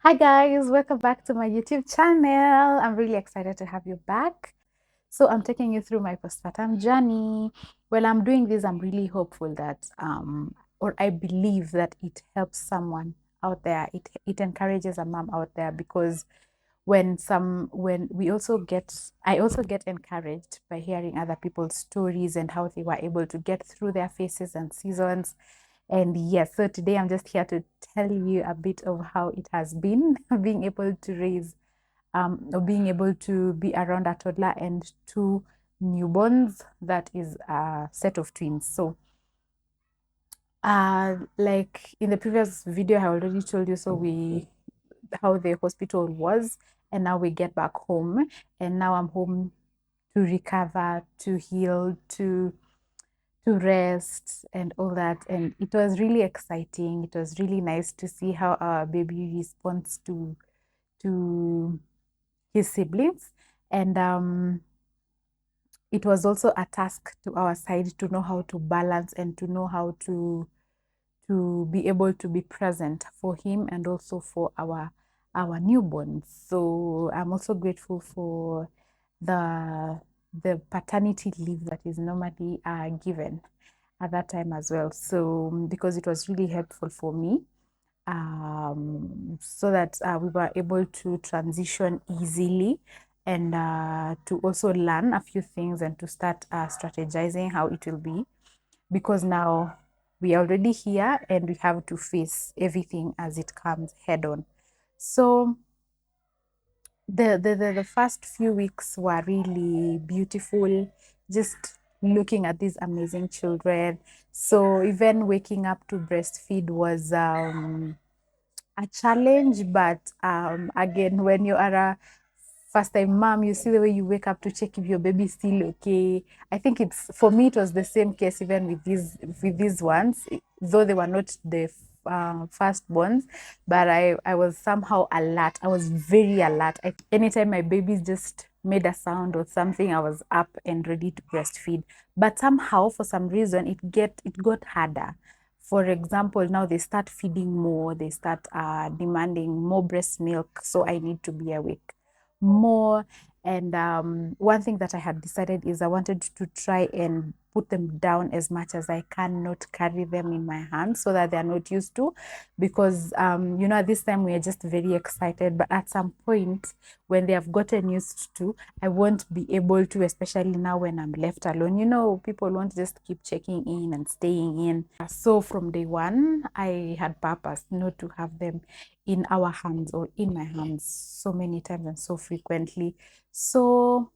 Hi guys, welcome back to my YouTube channel. I'm really excited to have you back. So I'm taking you through my postpartum journey. While I'm doing this, I'm really hopeful that or I believe that it helps someone out there. It encourages a mom out there because when we also get I also get encouraged by hearing other people's stories and how they were able to get through their phases and seasons. And yes, so today I'm just here to tell you a bit of how it has been being able to raise or being able to be around a toddler and two newborns, that is a set of twins. So like in the previous video I already told you, so we how the hospital was, and now we get back home, and now I'm home to recover, to heal, to rest and all that. And it was really exciting. It was really nice to see how our baby responds to his siblings. And it was also a task to our side to know how to balance and to know how to be able to be present for him and also for our newborns. So I'm also grateful for the the paternity leave that is normally given at that time as well. So because it was really helpful for me, so that we were able to transition easily and to also learn a few things and to start strategizing how it will be, because now we are already here and we have to face everything as it comes head on. So the first few weeks were really beautiful, just looking at these amazing children. So even waking up to breastfeed was a challenge, but again, when you are a first time mom, you see the way you wake up to check if your baby is still okay. I think it's, for me it was the same case even with these ones, though they were not the firstborns, but I was somehow alert. I was very alert. Anytime my baby just made a sound or something, I was up and ready to breastfeed. But somehow, for some reason, it got harder. For example, now they start feeding more, they start demanding more breast milk, so I need to be awake more. And one thing that I had decided is I wanted to try and put them down as much as I can, not carry them in my hands so that they're not used to. Because, at this time we are just very excited, but at some point when they have gotten used to, I won't be able to, especially now when I'm left alone. People won't just keep checking in and staying in. So from day one, I had purpose not to have them in our hands or in my hands so many times and so frequently. So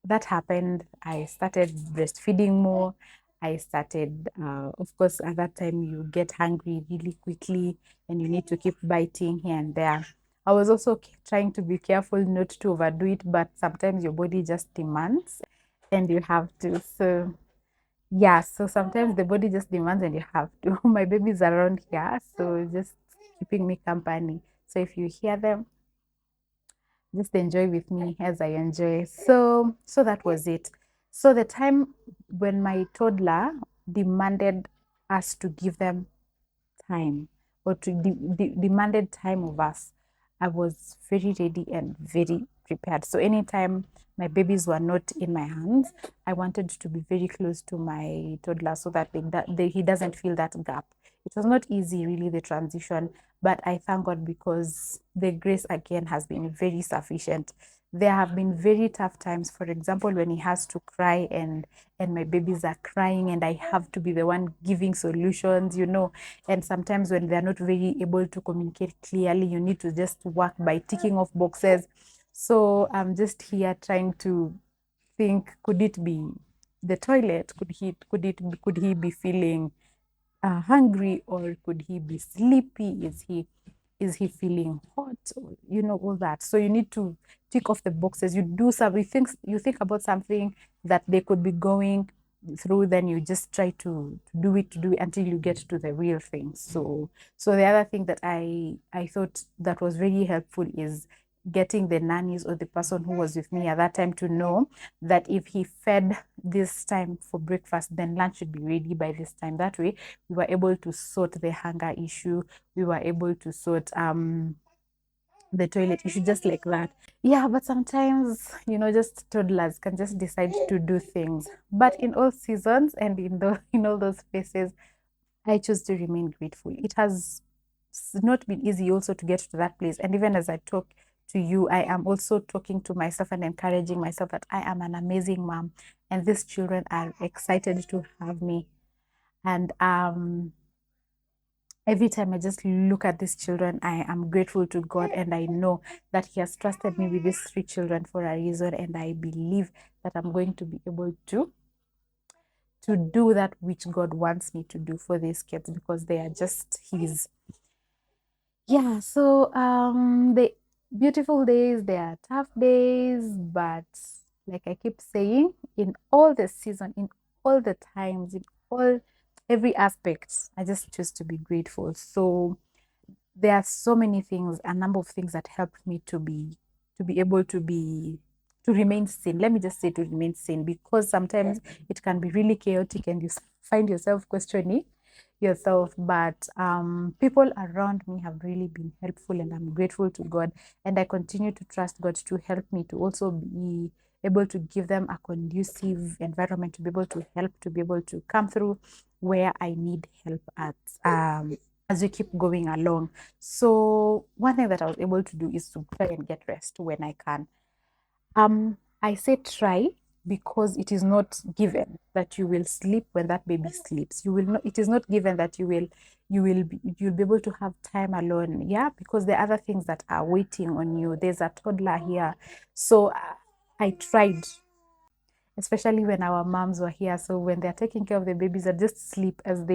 that happened. I started breastfeeding more. I started, of course, at that time you get hungry really quickly and you need to keep biting here and there. I was also trying to be careful not to overdo it, but sometimes your body just demands and you have to. So, yeah, so sometimes the body just demands and you have to. My baby's around here, so just keeping me company. So if you hear them, just enjoy with me as I enjoy. So that was it. So the time when my toddler demanded us to give them time, or to demanded time of us, I was very ready and very prepared. So anytime my babies were not in my hands, I wanted to be very close to my toddler so that he doesn't feel that gap. It was not easy, really, the transition, but I thank God because the grace again has been very sufficient. There have been very tough times, for example, when he has to cry and my babies are crying and I have to be the one giving solutions, and sometimes when they're not very able to communicate clearly, you need to just work by ticking off boxes. So I'm just here trying to think, could it be the toilet? Could he be feeling hungry, or could he be sleepy? Is he feeling hot? Or, all that. So you need to tick off the boxes. You do some, you think about something that they could be going through, then you just try to do it until you get to the real thing. So the other thing that I thought that was very helpful is getting the nannies or the person who was with me at that time to know that if he fed this time for breakfast, then lunch should be ready by this time. That way we were able to sort the hunger issue. We were able to sort the toilet, you should just like that. Yeah, but sometimes, just toddlers can just decide to do things. But in all seasons and in all those phases, I choose to remain grateful. It has not been easy also to get to that place. And even as I talk to you, I am also talking to myself and encouraging myself that I am an amazing mom, and these children are excited to have me. And every time I just look at these children, I am grateful to God, and I know that He has trusted me with these three children for a reason, and I believe that I'm going to be able to do that which God wants me to do for these kids, because they are just His. Yeah, so the beautiful days, they are tough days, but like I keep saying, in all the season, in all the times, in all every aspect, I just choose to be grateful. So there are so many things, a number of things that helped me to be able to remain sane. Let me just say to remain sane, because sometimes it can be really chaotic and you find yourself questioning yourself. But people around me have really been helpful, and I'm grateful to God. And I continue to trust God to help me to also be able to give them a conducive environment to be able to help, to be able to come through where I need help at. As we keep going along. So one thing that I was able to do is to try and get rest when I can. I say try, because it is not given that you will sleep when that baby sleeps. You will not. It is not given that you'll be able to have time alone. Yeah, because there are other things that are waiting on you. There's a toddler here, so I tried, especially when our moms were here. So when they're taking care of the babies, I just sleep as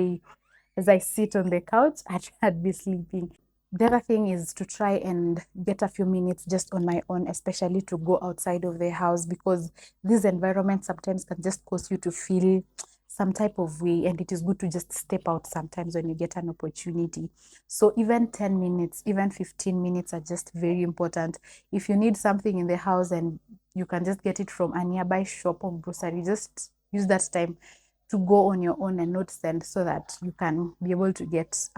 I sit on the couch. I'd be sleeping. The other thing is to try and get a few minutes just on my own, especially to go outside of the house, because this environment sometimes can just cause you to feel some type of way, and it is good to just step out sometimes when you get an opportunity. So even 10 minutes, even 15 minutes are just very important. If you need something in the house and you can just get it from a nearby shop or grocery, just use that time to go on your own and not send, so that you can be able to get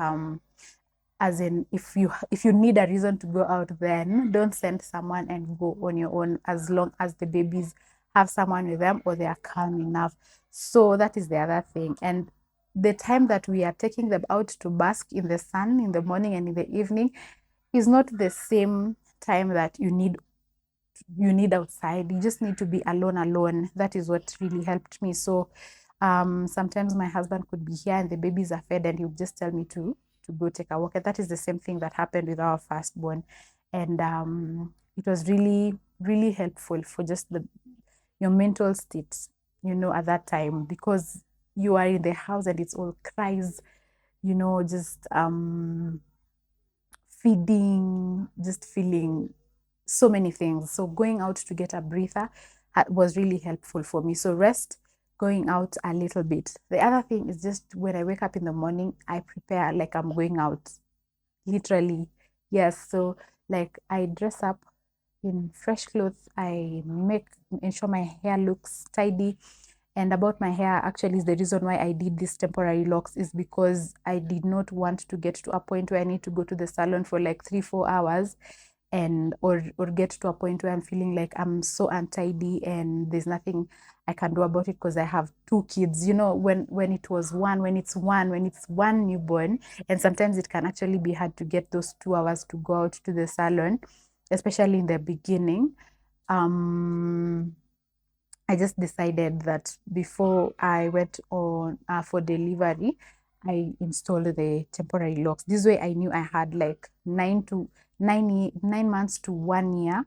as in, if you need a reason to go out, then don't send someone and go on your own, as long as the babies have someone with them or they are calm enough. So that is the other thing. And the time that we are taking them out to bask in the sun in the morning and in the evening is not the same time that you need outside. You just need to be alone. That is what really helped me. So sometimes my husband could be here and the babies are fed, and he would just tell me to go take a walk. And that is the same thing that happened with our firstborn. And it was really, really helpful for just your mental state, at that time, because you are in the house and it's all cries, just feeding, just feeling so many things. So going out to get a breather was really helpful for me. So rest, going out a little bit. The other thing is, just when I wake up in the morning, I prepare like I'm going out, literally. Yes, so like I dress up in fresh clothes. I ensure my hair looks tidy. And about my hair, actually, is the reason why I did these temporary locks, is because I did not want to get to a point where I need to go to the salon for like 3-4 hours, and or get to a point where I'm feeling like I'm so untidy and there's nothing I can do about it, because I have two kids. When it's one newborn, and sometimes it can actually be hard to get those 2 hours to go out to the salon, especially in the beginning. I just decided that before I went on for delivery, I installed the temporary locks. This way I knew I had like 9 months to 1 year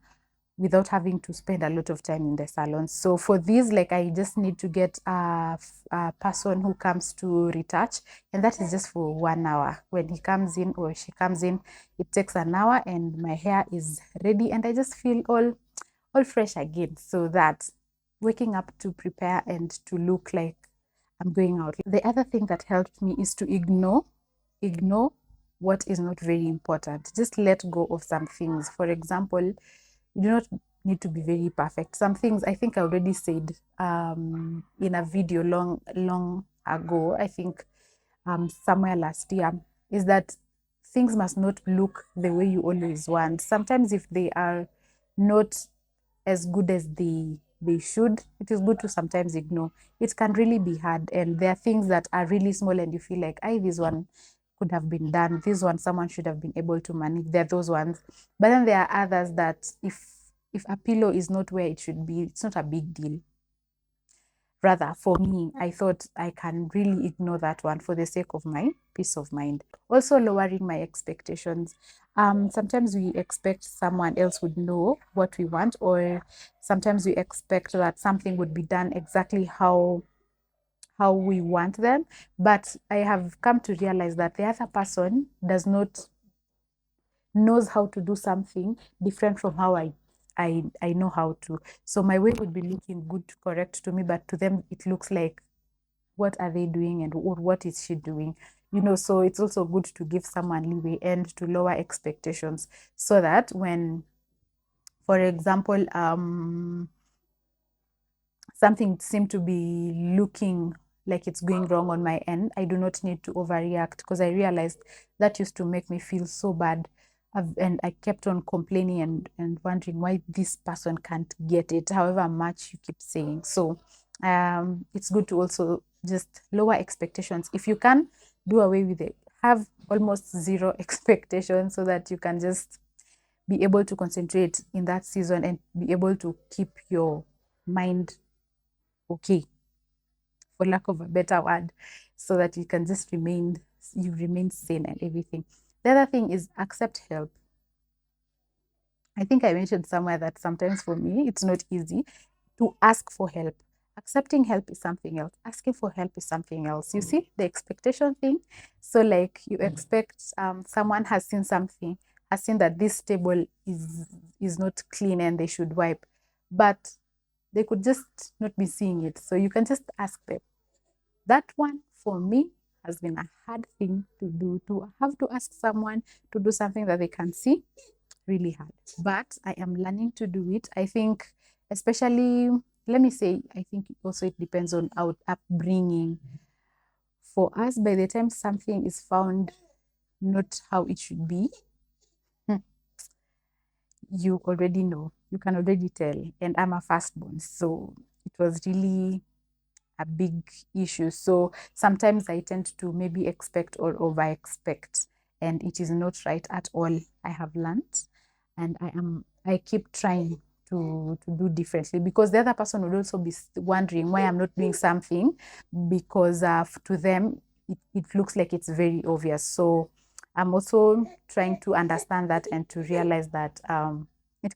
without having to spend a lot of time in the salon. So for this, like, I just need to get a person who comes to retouch, and that is just for 1 hour. When he comes in or she comes in, it takes an hour and my hair is ready, and I just feel all fresh again. So that waking up to prepare and to look like I'm going out. The other thing that helped me is to ignore what is not very important. Just let go of some things. For example, you do not need to be very perfect. Some things I think I already said in a video long ago, I think somewhere last year, is that things must not look the way you always want. Sometimes if they are not as good as they should, it is good to sometimes ignore. It can really be hard, and there are things that are really small and you feel like, I this one could have been done, this one someone should have been able to manage. There are those ones, but then there are others that if a pillow is not where it should be, it's not a big deal. Rather, for me, I thought I can really ignore that one for the sake of my peace of mind. Also, lowering my expectations. Sometimes we expect someone else would know what we want, or sometimes we expect that something would be done exactly how we want them. But I have come to realize that the other person does not knows how to do something different from how I know how to. So my way would be looking good, correct to me, but to them it looks like, what are they doing and what is she doing? So it's also good to give someone leeway and to lower expectations, so that when, for example, something seemed to be looking like it's going wrong on my end, I do not need to overreact, because I realized that used to make me feel so bad. And I kept on complaining and wondering why this person can't get it, however much you keep saying. So it's good to also just lower expectations. If you can, do away with it. Have almost zero expectations, so that you can just be able to concentrate in that season and be able to keep your mind okay, for lack of a better word, so that you remain sane and everything. The other thing is accept help. I think I mentioned somewhere that sometimes for me it's not easy to ask for help. Accepting help is something else. Asking for help is something else. You see the expectation thing. So like you expect someone has seen something, has seen that this table is not clean and they should wipe, but they could just not be seeing it. So you can just ask them. That one for me has been a hard thing to do, to have to ask someone to do something that they can see, really hard. But I am learning to do it. I think, especially, let me say, I think also it depends on our upbringing. For us, by the time something is found not how it should be, you already know, you can already tell. And I'm a firstborn, so it was really a big issue. So sometimes I tend to maybe expect or over expect, and it is not right at all. I have learned, and I keep trying to do differently, because the other person would also be wondering why I'm not doing something, because to them it looks like it's very obvious. So I'm also trying to understand that and to realize that it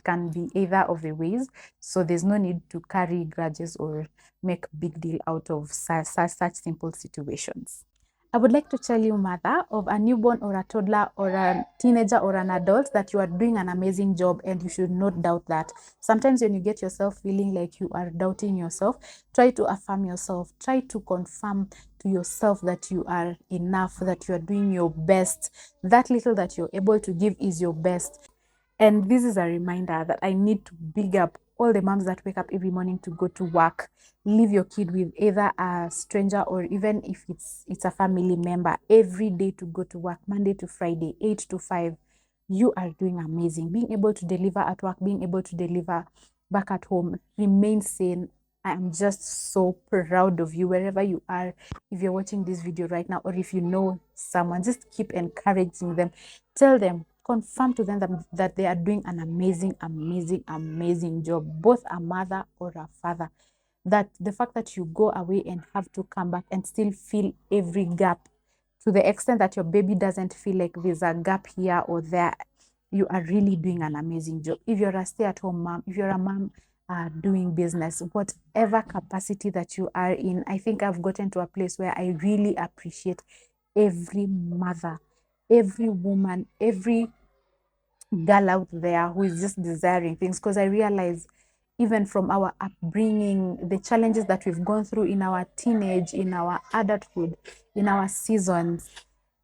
can be either of the ways. So there's no need to carry grudges or make big deal out of such simple situations. I would like to tell you, mother of a newborn or a toddler or a teenager or an adult, that you are doing an amazing job, and you should not doubt that. Sometimes when you get yourself feeling like you are doubting yourself, try to affirm yourself. Try to confirm to yourself that you are enough, that you are doing your best. That little that you're able to give is your best. And this is a reminder that I need to big up all the moms that wake up every morning to go to work. Leave your kid with either a stranger, or even if it's a family member, every day to go to work, Monday to Friday, 8 to 5. You are doing amazing. Being able to deliver at work, being able to deliver back at home, remain sane. I am just so proud of you wherever you are. If you're watching this video right now, or if you know someone, just keep encouraging them. Tell them, confirm to them that they are doing an amazing, amazing, amazing job, both a mother or a father. That the fact that you go away and have to come back and still fill every gap, to the extent that your baby doesn't feel like there's a gap here or there, you are really doing an amazing job. If you're a stay-at-home mom, if you're a mom doing business, whatever capacity that you are in, I think I've gotten to a place where I really appreciate every mother, every woman, every girl out there who is just desiring things, because I realize even from our upbringing, the challenges that we've gone through in our teenage, in our adulthood, in our seasons,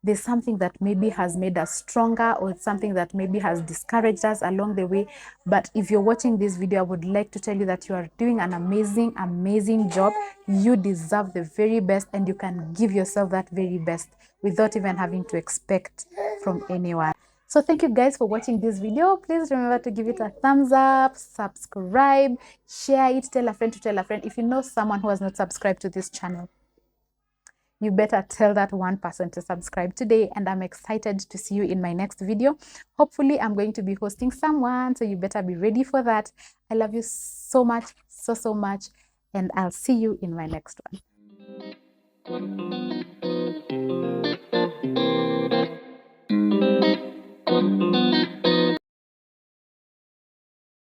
there's something that maybe has made us stronger, or it's something that maybe has discouraged us along the way. But if you're watching this video, I would like to tell you that you are doing an amazing job. You deserve the very best, and you can give yourself that very best without even having to expect from anyone. So thank you guys for watching this video. Please remember to give it a thumbs up, subscribe, share it, tell a friend to tell a friend. If you know someone who has not subscribed to this channel, you better tell that one person to subscribe today. And I'm excited to see you in my next video. Hopefully I'm going to be hosting someone, so you better be ready for that. I love you so much, so much, and I'll see you in my next one.